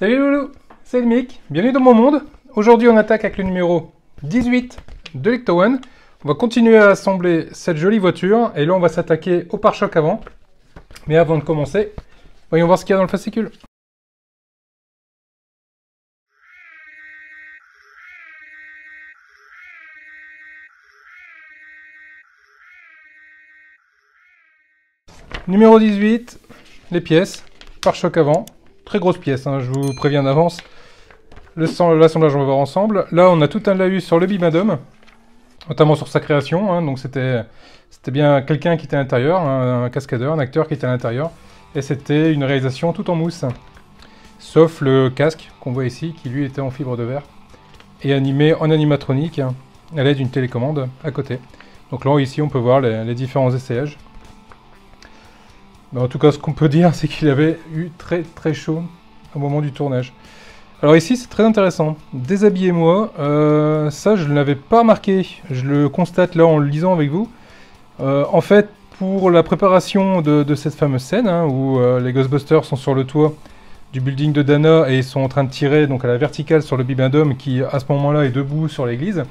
Salut Loulou, c'est le Mick, bienvenue dans mon monde. Aujourd'hui on attaque avec le numéro 18 de l'Ecto-One. On va continuer à assembler cette jolie voiture et là on va s'attaquer au pare-choc avant. Mais avant de commencer, voyons voir ce qu'il y a dans le fascicule. Numéro 18, les pièces, pare-choc avant. Très grosse pièce, hein, je vous préviens d'avance. L'assemblage, on va voir ensemble. Là, on a tout un laïus sur le Bim'Adum, notamment sur sa création. Hein, donc, c'était bien quelqu'un qui était à l'intérieur, un cascadeur, un acteur qui était à l'intérieur. Et c'était une réalisation tout en mousse. Sauf le casque qu'on voit ici, qui lui était en fibre de verre. Et animé en animatronique, à l'aide d'une télécommande à côté. Donc là, ici, on peut voir les différents essayages. Mais en tout cas, ce qu'on peut dire, c'est qu'il avait eu très très chaud au moment du tournage. Alors ici, c'est très intéressant. Déshabillez-moi, ça je ne l'avais pas remarqué. Je le constate là en le lisant avec vous. En fait, pour la préparation de cette fameuse scène, hein, où les Ghostbusters sont sur le toit du building de Dana et ils sont en train de tirer donc, à la verticale sur le Bim'Adum qui, à ce moment-là, est debout sur l'église.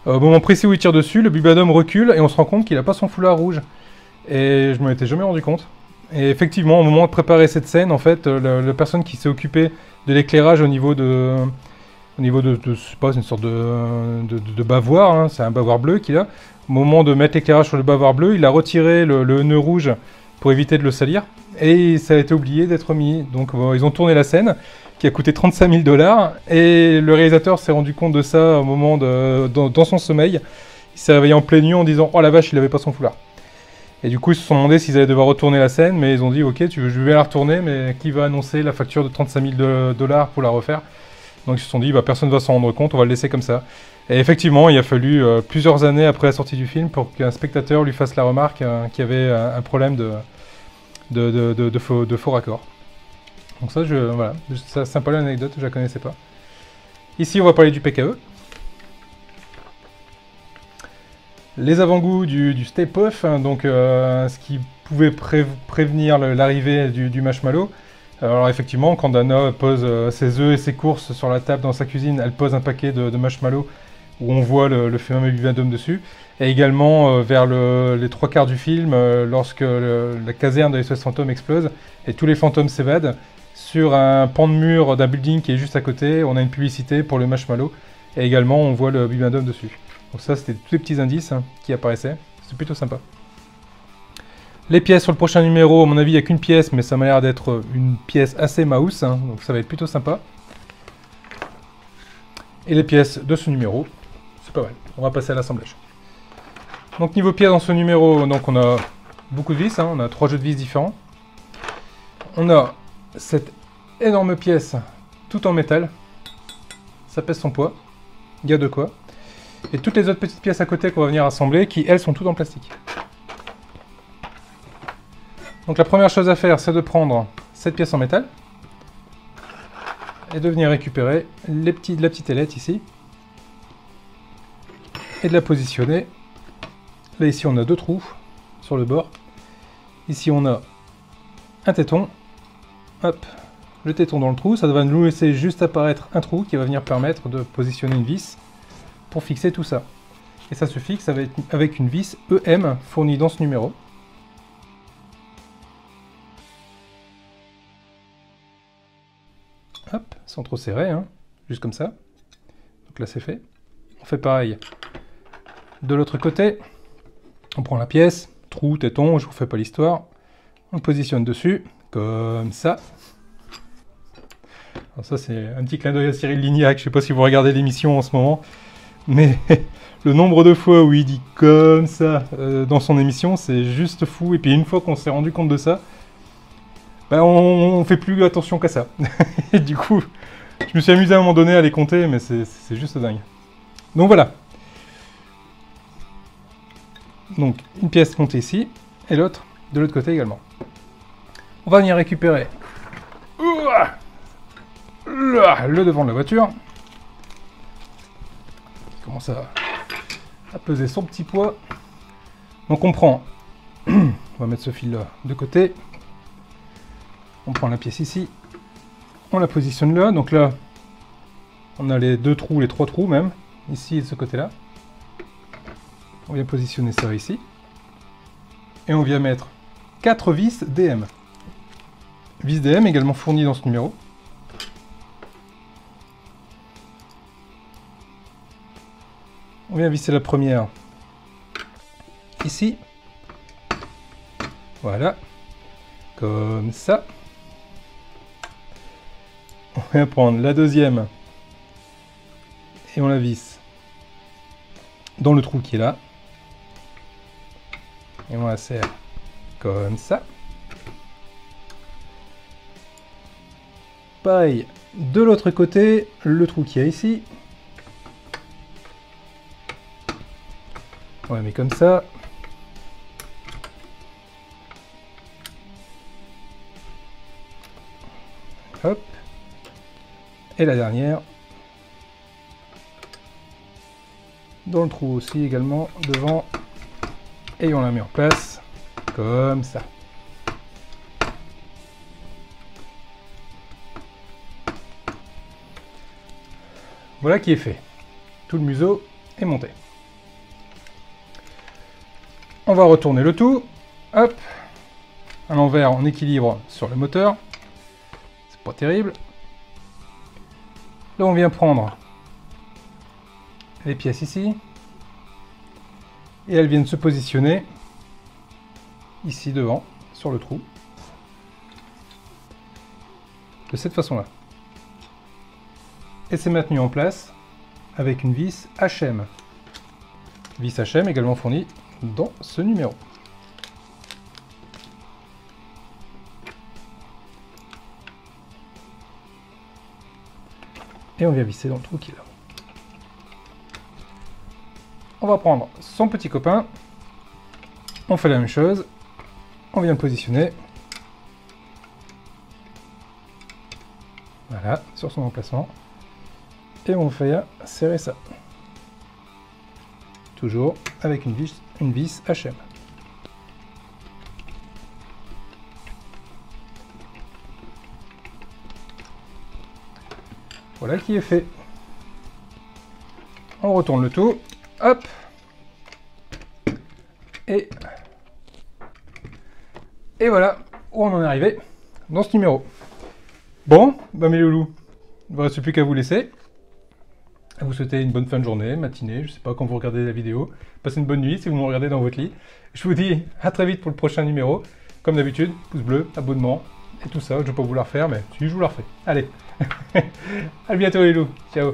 Au moment précis où il tire dessus, le Bim'Adum recule et on se rend compte qu'il n'a pas son foulard rouge. Et je m'en étais jamais rendu compte. Et effectivement, au moment de préparer cette scène, en fait, la personne qui s'est occupée de l'éclairage au niveau de je sais pas, c'est une sorte de bavoir, hein, c'est un bavoir bleu qu'il a. Au moment de mettre l'éclairage sur le bavoir bleu, il a retiré le nœud rouge pour éviter de le salir. Et ça a été oublié d'être mis. Donc bon, ils ont tourné la scène, qui a coûté 35 000 $. Et le réalisateur s'est rendu compte de ça au moment dans son sommeil. Il s'est réveillé en pleine nuit en disant « Oh la vache, il avait pas son foulard ». Et du coup, ils se sont demandé s'ils allaient devoir retourner la scène, mais ils ont dit « Ok, je vais la retourner, mais qui va annoncer la facture de 35 000 $ pour la refaire ?» Donc ils se sont dit bah, « Personne ne va s'en rendre compte, on va le laisser comme ça. » Et effectivement, il a fallu plusieurs années après la sortie du film pour qu'un spectateur lui fasse la remarque qu'il y avait un problème de faux raccord. Donc ça, voilà, c'est sympa l'anecdote, je ne la connaissais pas. Ici, on va parler du PKE. Les avant-goûts du Stay Puft, hein, donc ce qui pouvait prévenir l'arrivée du marshmallow. Alors effectivement, quand Dana pose ses œufs et ses courses sur la table dans sa cuisine, elle pose un paquet de marshmallows où on voit le fameux Bim'Adum dessus. Et également vers les trois quarts du film, lorsque la caserne de SOS Fantôme explose et tous les fantômes s'évadent, sur un pan de mur d'un building qui est juste à côté, on a une publicité pour le marshmallow. Et également, on voit le Bim'Adum dessus. Donc ça, c'était tous les petits indices hein, qui apparaissaient. C'est plutôt sympa. Les pièces sur le prochain numéro, à mon avis, il n'y a qu'une pièce, mais ça m'a l'air d'être une pièce assez mouse, hein, donc ça va être plutôt sympa. Et les pièces de ce numéro, c'est pas mal. On va passer à l'assemblage. Donc niveau pièces dans ce numéro, donc on a beaucoup de vis, hein, on a 3 jeux de vis différents. On a cette énorme pièce, tout en métal. Ça pèse son poids. Il y a de quoi. Et toutes les autres petites pièces à côté qu'on va venir assembler, qui elles sont toutes en plastique. Donc la première chose à faire, c'est de prendre cette pièce en métal et de venir récupérer la petite ailette ici et de la positionner. Là ici on a 2 trous sur le bord. Ici on a un téton. Hop, le téton dans le trou, ça va nous laisser juste apparaître un trou qui va venir permettre de positionner une vis pour fixer tout ça. Et ça se fixe avec une vis EM fournie dans ce numéro. Hop, sans trop serrer, hein, juste comme ça. Donc là c'est fait. On fait pareil de l'autre côté. On prend la pièce, trou, téton, je vous fais pas l'histoire. On le positionne dessus, comme ça. Alors ça c'est un petit clin d'œil à Cyril Lignac, je sais pas si vous regardez l'émission en ce moment. Mais le nombre de fois où il dit comme ça dans son émission, c'est juste fou. Et puis une fois qu'on s'est rendu compte de ça, bah on fait plus attention qu'à ça. Et du coup, je me suis amusé à un moment donné à les compter, mais c'est juste dingue. Donc voilà. Donc une pièce montée ici, et l'autre de l'autre côté également. On va venir récupérer le devant de la voiture. Commence à peser son petit poids. Donc on prend, on va mettre ce fil là de côté. On prend la pièce ici, On la positionne là. Donc là, on a les 2 trous, les 3 trous même, ici et de ce côté-là. On vient positionner ça ici. Et on vient mettre 4 vis DM. Vis DM également fournies dans ce numéro. On vient visser la première ici. Voilà. Comme ça. On vient prendre la deuxième. Et on la visse dans le trou qui est là. Et on la serre comme ça. Pareil, de l'autre côté, le trou qu'il y a ici. On la met comme ça. Hop. Et la dernière. Dans le trou aussi également, devant. Et on la met en place, comme ça. Voilà qui est fait. Tout le museau est monté. On va retourner le tout. Hop. À l'envers en équilibre sur le moteur. C'est pas terrible. Là on vient prendre les pièces ici. Et elles viennent se positionner ici devant, sur le trou. De cette façon-là. Et c'est maintenu en place avec une vis HM. Vis HM également fournie dans ce numéro. Et on vient visser dans le trou qui est là. On va prendre son petit copain. On fait la même chose. On vient le positionner. Voilà, sur son emplacement. Et on fait serrer ça. Toujours avec une vis HM. Voilà qui est fait. On retourne le tout. Hop. Et voilà où on en est arrivé dans ce numéro. Bon, bah mes loulous, il ne me reste plus qu'à vous laisser. À vous souhaiter une bonne fin de journée, matinée, je ne sais pas quand vous regardez la vidéo. Passez une bonne nuit si vous me regardez dans votre lit. Je vous dis à très vite pour le prochain numéro. Comme d'habitude, pouce bleu, abonnement et tout ça. Je ne vais pas vous la refaire, mais si je vous la refais. Allez, à bientôt les loups. Ciao.